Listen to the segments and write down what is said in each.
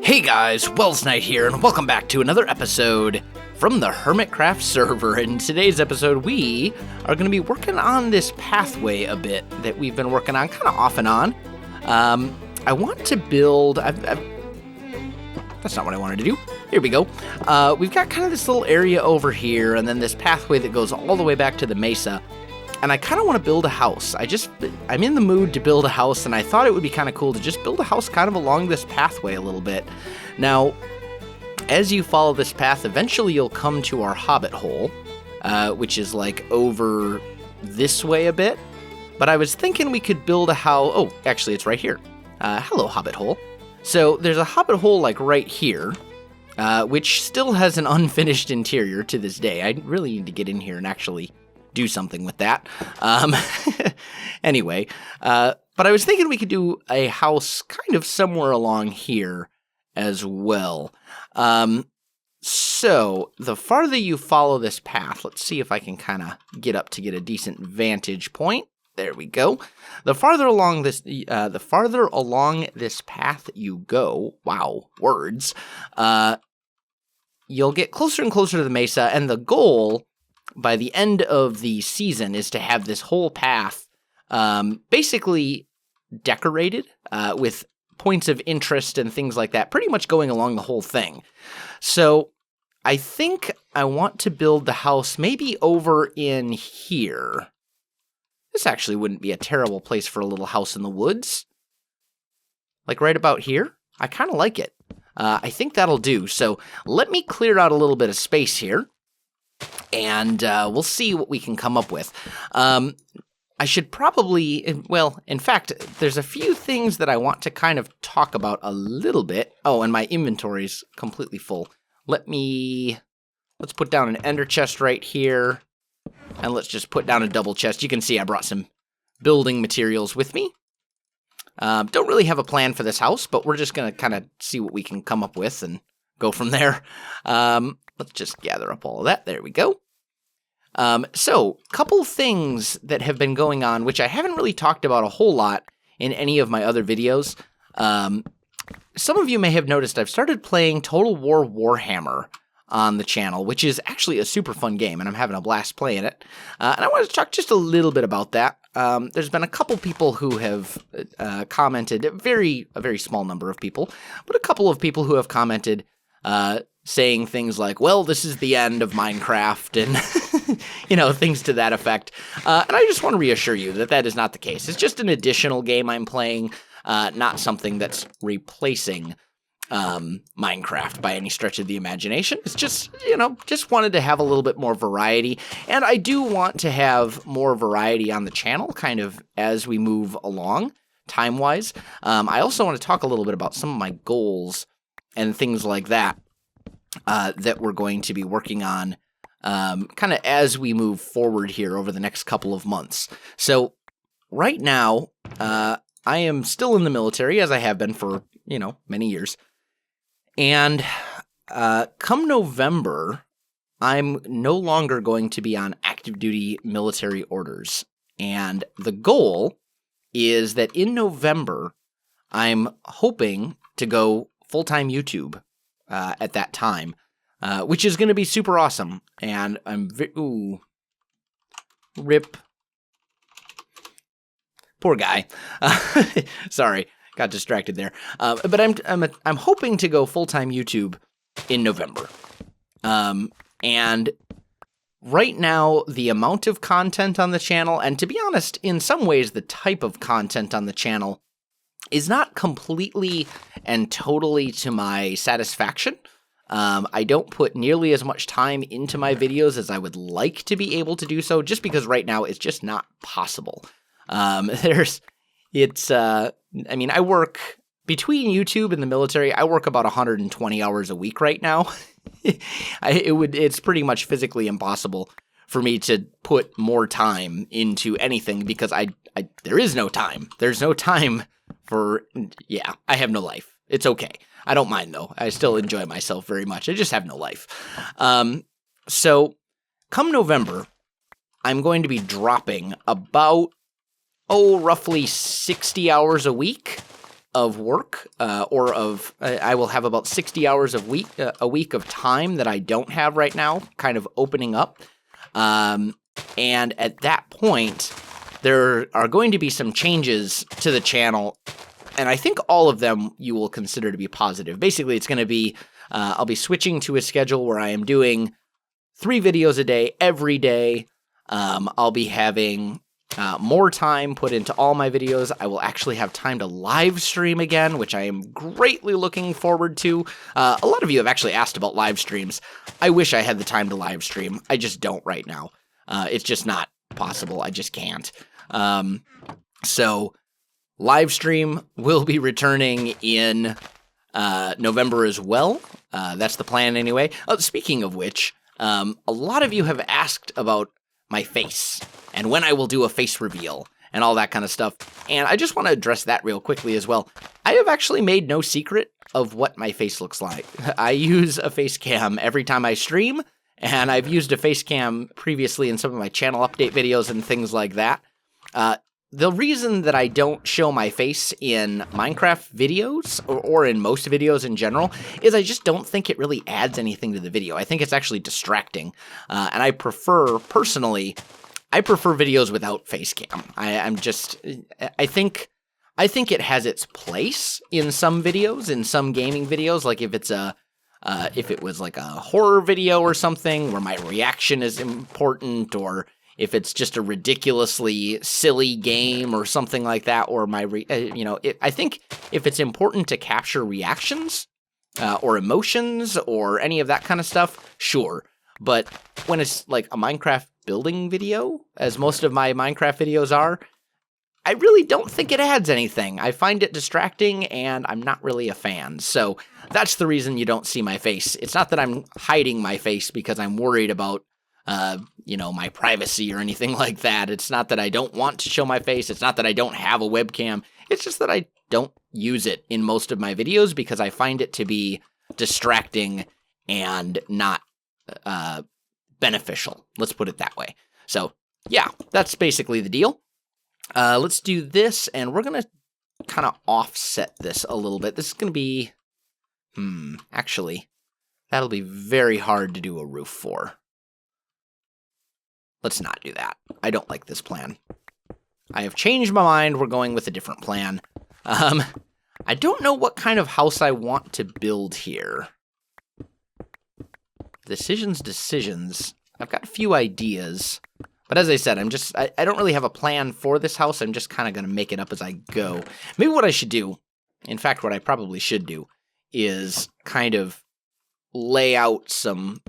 Hey guys, Welsknight here, and welcome back to another episode from the Hermitcraft server. In today's episode, we are going to be working on this pathway a bit that we've been working on kind of off and on. I want to build... that's not what I wanted to do. Here we go. We've got kind of this little area over here, and then this pathway that goes all the way back to the mesa. And I kind of want to build a house. I'm in the mood to build a house, and I thought it would be kind of cool to just build a house kind of along this pathway a little bit. Now, as you follow this path, eventually you'll come to our hobbit hole, which is like over this way a bit. But I was thinking we could build a house. Oh, actually, it's right here. Hello, hobbit hole. So there's a hobbit hole like right here, which still has an unfinished interior to this day. I really need to get in here and actually do something with that. Anyway, but I was thinking we could do a house kind of somewhere along here as well. So the farther you follow this path, let's see if I can kind of get up to get a decent vantage point. There we go. The farther along this path you go, wow, words, you'll get closer and closer to the mesa, and the goal by the end of the season is to have this whole path basically decorated with points of interest and things like that, pretty much going along the whole thing. So I think I want to build the house maybe over in here. This actually wouldn't be a terrible place for a little house in the woods. Like right about here. I kind of like it. I think that'll do. So let me clear out a little bit of space here, and we'll see what we can come up with. I should probably, well, in fact, there's a few things that I want to kind of talk about a little bit. Oh, and my inventory's completely full. Let's put down an ender chest right here, and let's just put down a double chest. You can see I brought some building materials with me. Don't really have a plan for this house, but we're just going to kind of see what we can come up with and go from there. Let's just gather up all of that. There we go. So, couple things that have been going on, which I haven't really talked about a whole lot in any of my other videos. Some of you may have noticed I've started playing Total War Warhammer on the channel, which is actually a super fun game, and I'm having a blast playing it. And I want to talk just a little bit about that. There's been a couple people who have commented, a very small number of people, but a couple of people who have commented saying things like, well, this is the end of Minecraft, and, things to that effect. And I just want to reassure you that that is not the case. It's just an additional game I'm playing, not something that's replacing Minecraft by any stretch of the imagination. It's just, just wanted to have a little bit more variety. And I do want to have more variety on the channel, kind of as we move along, time-wise. I also want to talk a little bit about some of my goals and things like that. That we're going to be working on kind of as we move forward here over the next couple of months. So right now, I am still in the military, as I have been for, many years. And come November, I'm no longer going to be on active duty military orders. And the goal is that in November, I'm hoping to go full-time YouTube at that time, which is going to be super awesome. And I'm rip. Poor guy. Sorry, got distracted there. But I'm hoping to go full-time YouTube in November. And right now, the amount of content on the channel, and to be honest, in some ways, the type of content on the channel is not completely and totally to my satisfaction. I don't put nearly as much time into my videos as I would like to be able to do so, just because right now it's just not possible. I work between YouTube and the military. I work about 120 hours a week right now. It's pretty much physically impossible for me to put more time into anything because there is no time. There's no time I have no life. It's okay. I don't mind, though. I still enjoy myself very much. I just have no life. So, come November, I'm going to be dropping about, roughly 60 hours a week of work, I will have about 60 hours a week of time that I don't have right now, kind of opening up. And at that point, there are going to be some changes to the channel, and I think all of them you will consider to be positive. Basically, it's going to be, I'll be switching to a schedule where I am doing 3 videos a day, every day. I'll be having more time put into all my videos. I will actually have time to live stream again, which I am greatly looking forward to. A lot of you have actually asked about live streams. I wish I had the time to live stream. I just don't right now. It's just not possible. I just can't. So live stream will be returning in November as well. That's the plan anyway. Speaking of which, a lot of you have asked about my face and when I will do a face reveal and all that kind of stuff. And I just want to address that real quickly as well. I have actually made no secret of what my face looks like. I use a face cam every time I stream, and I've used a face cam previously in some of my channel update videos and things like that. The reason that I don't show my face in Minecraft videos, or in most videos in general, is I just don't think it really adds anything to the video. I think it's actually distracting, and I prefer videos without face cam. I think it has its place in some videos, in some gaming videos, like if it was like a horror video or something where my reaction is important, or if it's just a ridiculously silly game or something like that, or I think if it's important to capture reactions or emotions or any of that kind of stuff, sure. But when it's like a Minecraft building video, as most of my Minecraft videos are, I really don't think it adds anything. I find it distracting, and I'm not really a fan. So that's the reason you don't see my face. It's not that I'm hiding my face because I'm worried about my privacy or anything like that. It's not that I don't want to show my face. It's not that I don't have a webcam. It's just that I don't use it in most of my videos because I find it to be distracting and not beneficial. Let's put it that way. So yeah, that's basically the deal. Let's do this, and we're going to kind of offset this a little bit. This is going to be, actually, that'll be very hard to do a roof for. Let's not do that. I don't like this plan. I have changed my mind. We're going with a different plan. I don't know what kind of house I want to build here. Decisions. I've got a few ideas. But as I said, I don't really have a plan for this house. I'm just kind of going to make it up as I go. Maybe what I should do, in fact, what I probably should do, is kind of lay out some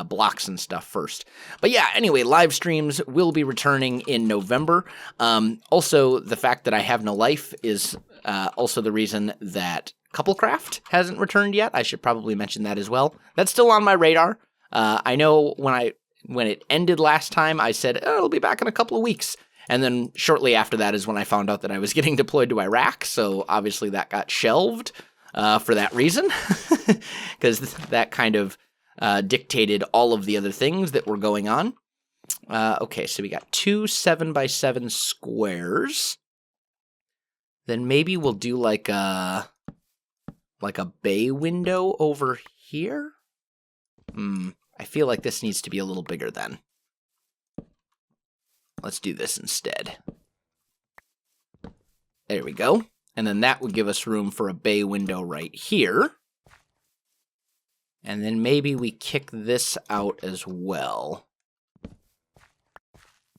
blocks and stuff first. But yeah, anyway, live streams will be returning in November. Also, the fact that I have no life is also the reason that Couplecraft hasn't returned yet. I should probably mention that as well. That's still on my radar. I know when it ended last time, I said, it'll be back in a couple of weeks. And then shortly after that is when I found out that I was getting deployed to Iraq. So obviously that got shelved for that reason, because that kind of dictated all of the other things that were going on. Okay, so we got 2 7x7 squares. Then maybe we'll do like a bay window over here. I feel like this needs to be a little bigger then. Let's do this instead. There we go. And then that would give us room for a bay window right here. And then maybe we kick this out as well.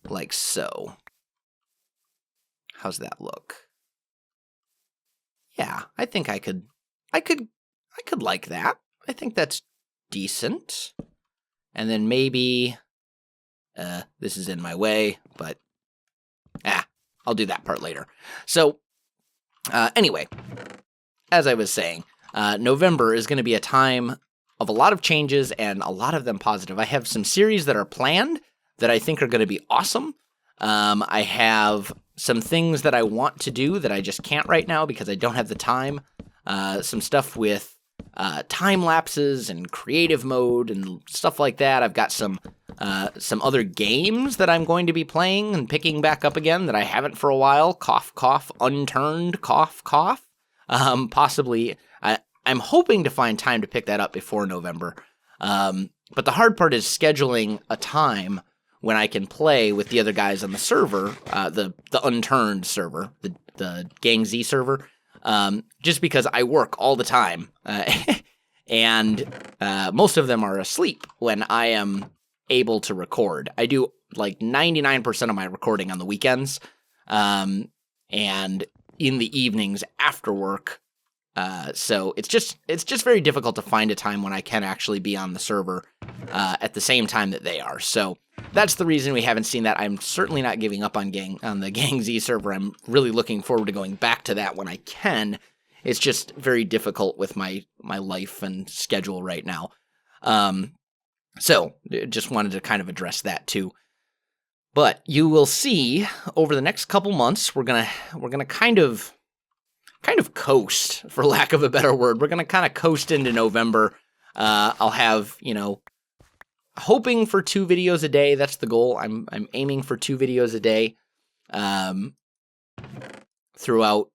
Like so. How's that look? Yeah, I think I could like that. I think that's decent. And then maybe, this is in my way, but, I'll do that part later. So, anyway, as I was saying, November is going to be a time of a lot of changes, and a lot of them positive. I have some series that are planned that I think are going to be awesome. I have some things that I want to do that I just can't right now because I don't have the time. Some stuff with time lapses and creative mode and stuff like that. I've got some some other games that I'm going to be playing and picking back up again that I haven't for a while. Cough, cough, unturned, cough, cough. Possibly, I'm hoping to find time to pick that up before November. But the hard part is scheduling a time when I can play with the other guys on the server, the unturned server, the Gang Z server, just because I work all the time. And most of them are asleep when I am able to record. I do like 99% of my recording on the weekends, and in the evenings after work. So it's just very difficult to find a time when I can actually be on the server at the same time that they are. So that's the reason we haven't seen that. I'm certainly not giving up on the Gang Z server. I'm really looking forward to going back to that when I can. It's just very difficult with my life and schedule right now. So just wanted to kind of address that too. But you will see over the next couple months, we're gonna kind of coast, for lack of a better word. We're gonna kind of coast into November. I'll have, hoping for 2 videos a day. That's the goal. I'm aiming for 2 videos a day throughout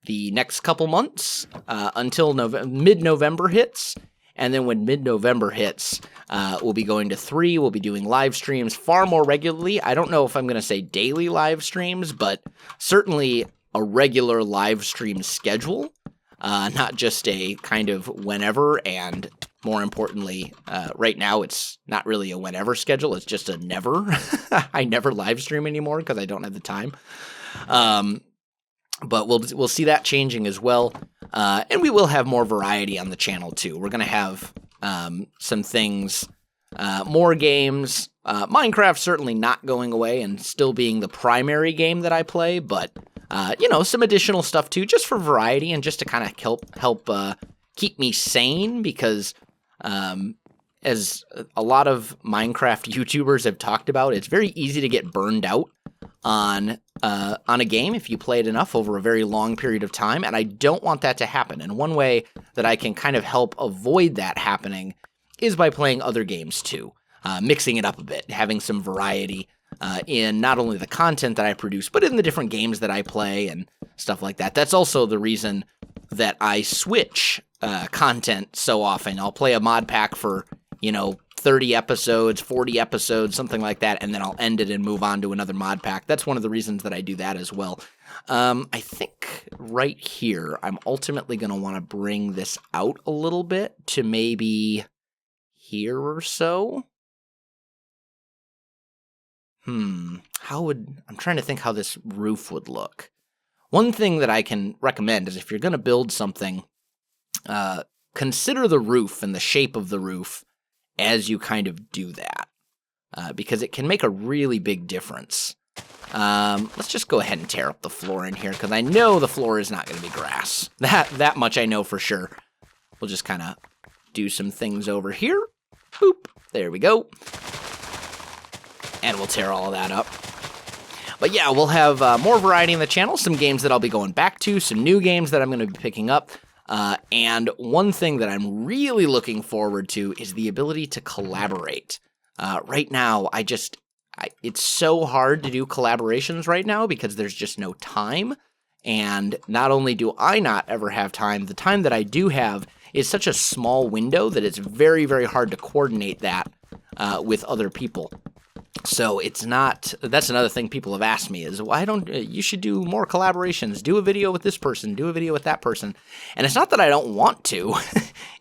the next couple months until mid-November hits. And then when mid-November hits, we'll be going to 3. We'll be doing live streams far more regularly. I don't know if I'm going to say daily live streams, but certainly a regular live stream schedule, not just a kind of whenever. And more importantly, right now it's not really a whenever schedule. It's just a never. I never live stream anymore because I don't have the time. But we'll see that changing as well. And we will have more variety on the channel too. We're going to have some things, more games. Minecraft certainly not going away and still being the primary game that I play, but some additional stuff too, just for variety and just to kind of help keep me sane, because as a lot of Minecraft YouTubers have talked about, it's very easy to get burned out on a game if you play it enough over a very long period of time, and I don't want that to happen. And one way that I can kind of help avoid that happening is by playing other games too, mixing it up a bit, having some variety in not only the content that I produce, but in the different games that I play and stuff like that. That's also the reason that I switch content so often. I'll play a mod pack for 30 episodes, 40 episodes, something like that, and then I'll end it and move on to another mod pack. That's one of the reasons that I do that as well. I think right here, I'm ultimately going to want to bring this out a little bit to maybe here or so. I'm trying to think how this roof would look. One thing that I can recommend is if you're going to build something, consider the roof and the shape of the roof as you kind of do that, because it can make a really big difference. Let's just go ahead and tear up the floor in here, because I know the floor is not going to be grass. That much I know for sure. We'll just kind of do some things over here. Boop. There we go. And we'll tear all of that up. But yeah, we'll have more variety in the channel, some games that I'll be going back to, some new games that I'm going to be picking up. And one thing that I'm really looking forward to is the ability to collaborate. Right now, it's so hard to do collaborations right now because there's just no time. And not only do I not ever have time, the time that I do have is such a small window that it's very, very hard to coordinate that with other people. So that's another thing people have asked me is, why don't you should do more collaborations, do a video with this person, do a video with that person. And it's not that I don't want to,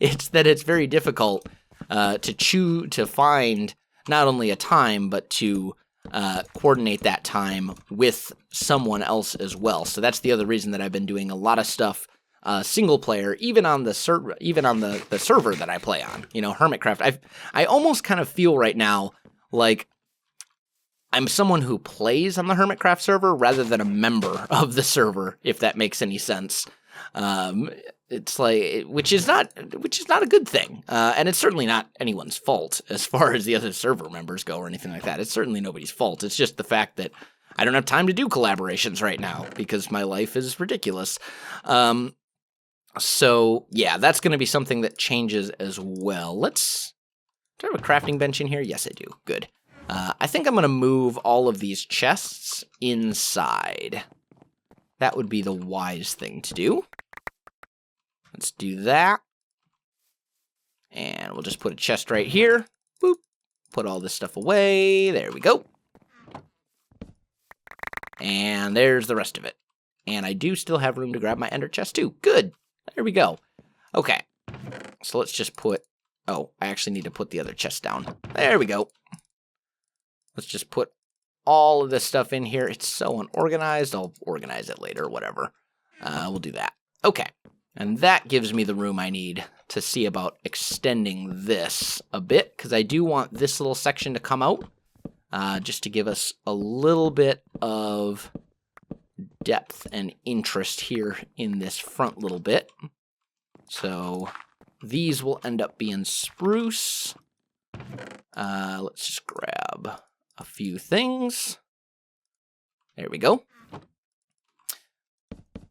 it's that it's very difficult to find not only a time, but to coordinate that time with someone else as well. So that's the other reason that I've been doing a lot of stuff single player, even on the server that I play on, Hermitcraft. I almost kind of feel right now like I'm someone who plays on the Hermitcraft server rather than a member of the server, if that makes any sense. It's like, which is not a good thing. And it's certainly not anyone's fault as far as the other server members go or anything like that. It's certainly nobody's fault. It's just the fact that I don't have time to do collaborations right now because my life is ridiculous. So yeah, that's going to be something that changes as well. Do I have a crafting bench in here? Yes, I do. Good. I think I'm going to move all of these chests inside. That would be the wise thing to do. Let's do that. And we'll just put a chest right here. Boop. Put all this stuff away. There we go. And there's the rest of it. And I do still have room to grab my ender chest too. Good. There we go. Okay. So let's just put... Oh, I actually need to put the other chest down. There we go. Let's just put all of this stuff in here. It's so unorganized. I'll organize it later, whatever. We'll do that. Okay. And that gives me the room I need to see about extending this a bit, because I do want this little section to come out, just to give us a little bit of depth and interest here in this front little bit. So these will end up being spruce. Let's just grab a few things. There we go.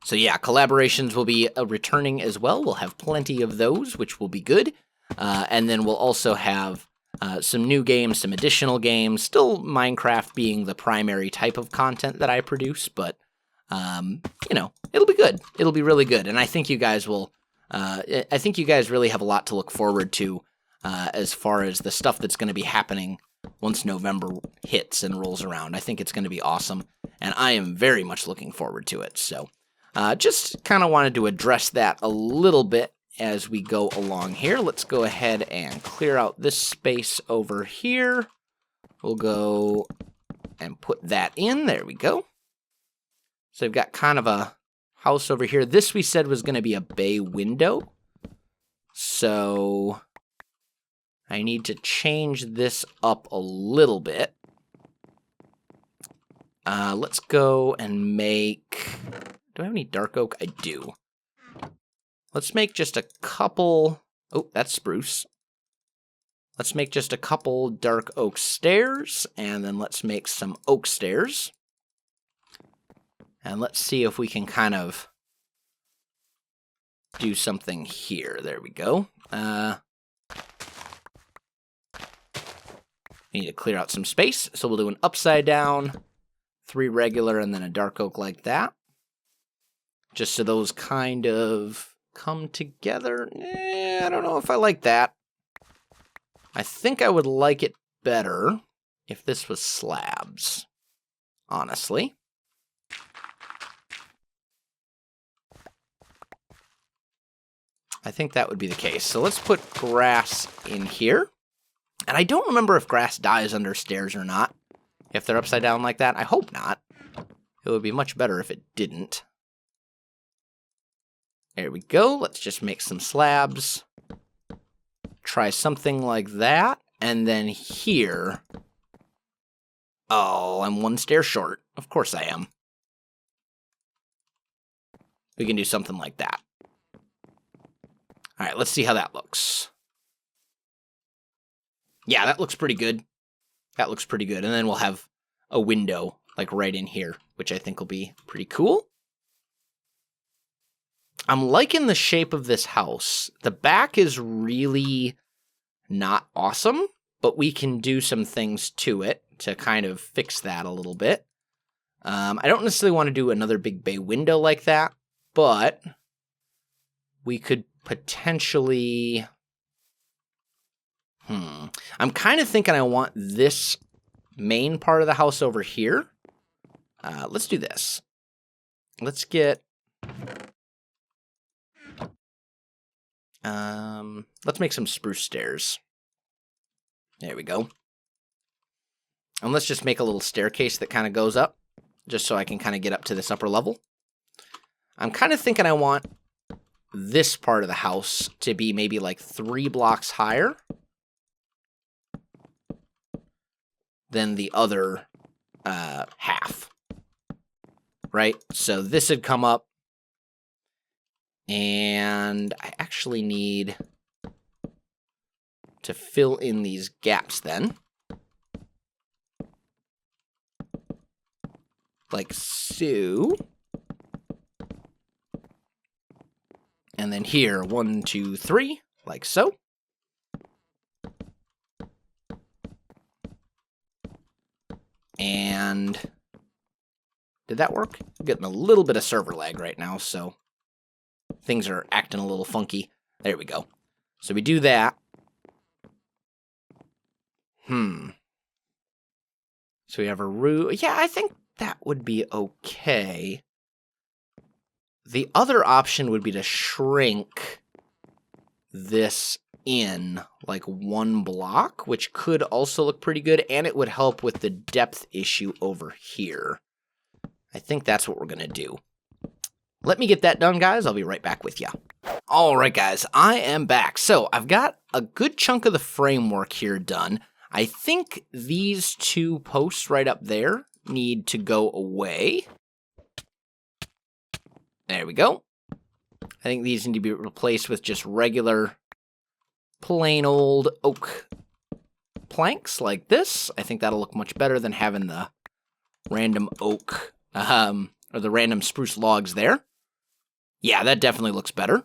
So yeah, collaborations will be returning as well. We'll have plenty of those, which will be good. And then we'll also have some new games, some additional games. Still Minecraft being the primary type of content that I produce, but, you know, it'll be good. It'll be really good. And I think you guys will, I think you guys really have a lot to look forward to as far as the stuff that's going to be happening once November hits and rolls around. I think it's going to be awesome, and I am very much looking forward to it. So just kind of wanted to address that a little bit as we go along here. Let's go ahead and clear out this space over here. We'll go and put that in. There we go. So we've got kind of a house over here. This we said was going to be a bay window. So I need to change this up a little bit. Let's go and make... Do I have any dark oak? I do. Let's make just a couple... Oh, that's spruce. Let's make just a couple dark oak stairs, and then let's make some oak stairs. And let's see if we can kind of do something here. There we go. We need to clear out some space, so we'll do an upside down, 3 regular, and then a dark oak like that. Just so those kind of come together. I don't know if I like that. I think I would like it better if this was slabs, honestly. I think that would be the case. So let's put grass in here. And I don't remember if grass dies under stairs or not. If they're upside down like that, I hope not. It would be much better if it didn't. There we go. Let's just make some slabs. Try something like that. And then here... Oh, I'm 1 stair short. Of course I am. We can do something like that. All right, let's see how that looks. Yeah, that looks pretty good. That looks pretty good. And then we'll have a window, like right in here, which I think will be pretty cool. I'm liking the shape of this house. The back is really not awesome, but we can do some things to it to kind of fix that a little bit. I don't necessarily want to do another big bay window like that, but we could potentially... I'm kind of thinking I want this main part of the house over here. Let's do this. Let's get... let's make some spruce stairs. There we go. And let's just make a little staircase that kind of goes up, just so I can kind of get up to this upper level. I'm kind of thinking I want this part of the house to be maybe like 3 blocks higher than the other half. Right? So this would come up. And I actually need to fill in these gaps then. Like so. And then here, 1, 2, 3, like so. And did that work? I'm getting a little bit of server lag right now, so things are acting a little funky. There we go. So we do that. So we have a roof. Yeah, I think that would be okay. The other option would be to shrink this in like 1 block, which could also look pretty good, and it would help with the depth issue over here. I think that's what we're going to do. Let me get that done, guys. I'll be right back with you. All right, guys, I am back. So I've got a good chunk of the framework here done. I think these 2 posts right up there need to go away. There we go. I think these need to be replaced with just regular, plain old oak planks like this. I think that'll look much better than having the random oak, or the random spruce logs there. Yeah, that definitely looks better.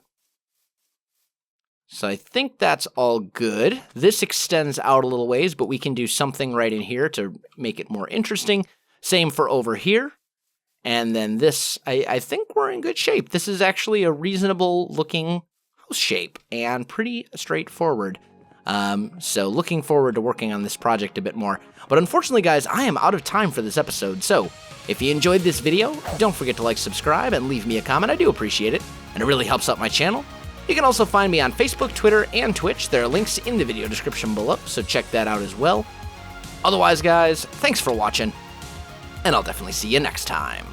So I think that's all good. This extends out a little ways, but we can do something right in here to make it more interesting. Same for over here. And then this, I think we're in good shape. This is actually a reasonable looking house shape and pretty straightforward. So looking forward to working on this project a bit more. But unfortunately, guys, I am out of time for this episode. So if you enjoyed this video, don't forget to like, subscribe, and leave me a comment. I do appreciate it, and it really helps out my channel. You can also find me on Facebook, Twitter, and Twitch. There are links in the video description below, so check that out as well. Otherwise, guys, thanks for watching, and I'll definitely see you next time.